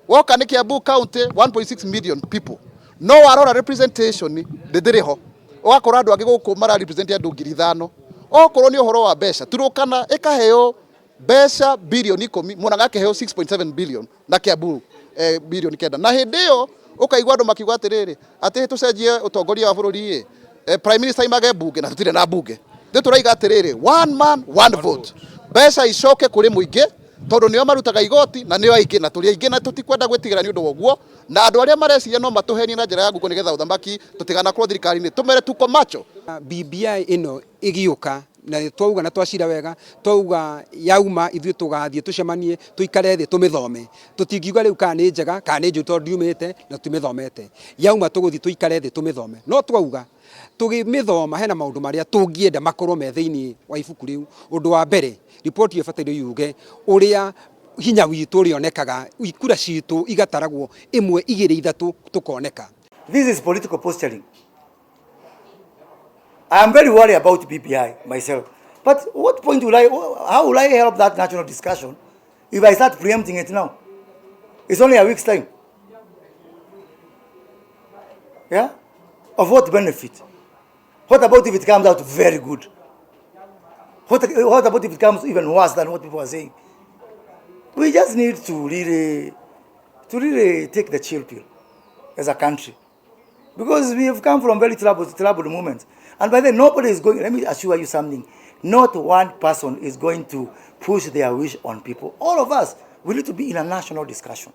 woka nä Kiambu county 1.6 million people no warora representation ndĩrĩ ho ũgakora andũ angĩ gũkũ mara represent andũ 5,000 okorwo nĩ ũhoro wa mbeca Turukana ĩkaheo mbeca bilioni 10 Mũrang'a akaheo 6.7 billion na Kiambu bilioni 9 na hĩndĩ ĩyo ũkaigua andũ makiuga atĩrĩrĩ atĩ tũcenjie ũtongoria wa bũrũri prime minister image bunge na tũtirĩ na bunge ndĩ tũraiga atĩrĩrĩ one man one vote mbeca icoke kũrĩ mũingĩ tondũ nĩo marutaga igoti na nĩo aingĩ na tũrĩ aingĩ na tũtikwenda gwĩtigĩra nĩ ũndũ woguo na andũ arĩa mareciria no matũhenie na njĩra ya nguko nĩgetha ũthamaki tũtigana kũrwo thirikari-inĩ tũmere tuko macho. BBI ĩno ĩgĩũka na twauga na twacira wega twauga yauma ithuĩ tũgathiĩ tũcemanie tũikare thĩ tũmĩthome tũtingiuga rĩu kana nĩ njega kana nĩ njũru tondũ ndiumĩte na tũmĩthomete yauma tũgũthiĩ tũikare thĩ tũmĩthome no twauga tũgĩmĩthoma hena maũndũ marĩa tũngĩenda makorwo me thĩinĩ wa ibuku rĩu. Ũndũ wa mbere ripoti ĩyo ĩbataire yuge ũrĩa hinya witũ ũrĩonekaga ikura citũ igataragwo 1 2 3 tũkoneka. This is political posturing. I am very worried about BBI myself. But what point will how will I help that national discussion if I start preempting it now? It's only a week's time. Yeah? Of what benefit? What about if it comes out very good? What about if it comes even worse than what people are saying? We just need to really take the chill pill as a country. Because we have come from very troubled moments. And by then, nobody is going, let me assure you something, not one person is going to push their wish on people. All of us, we need to be in a national discussion.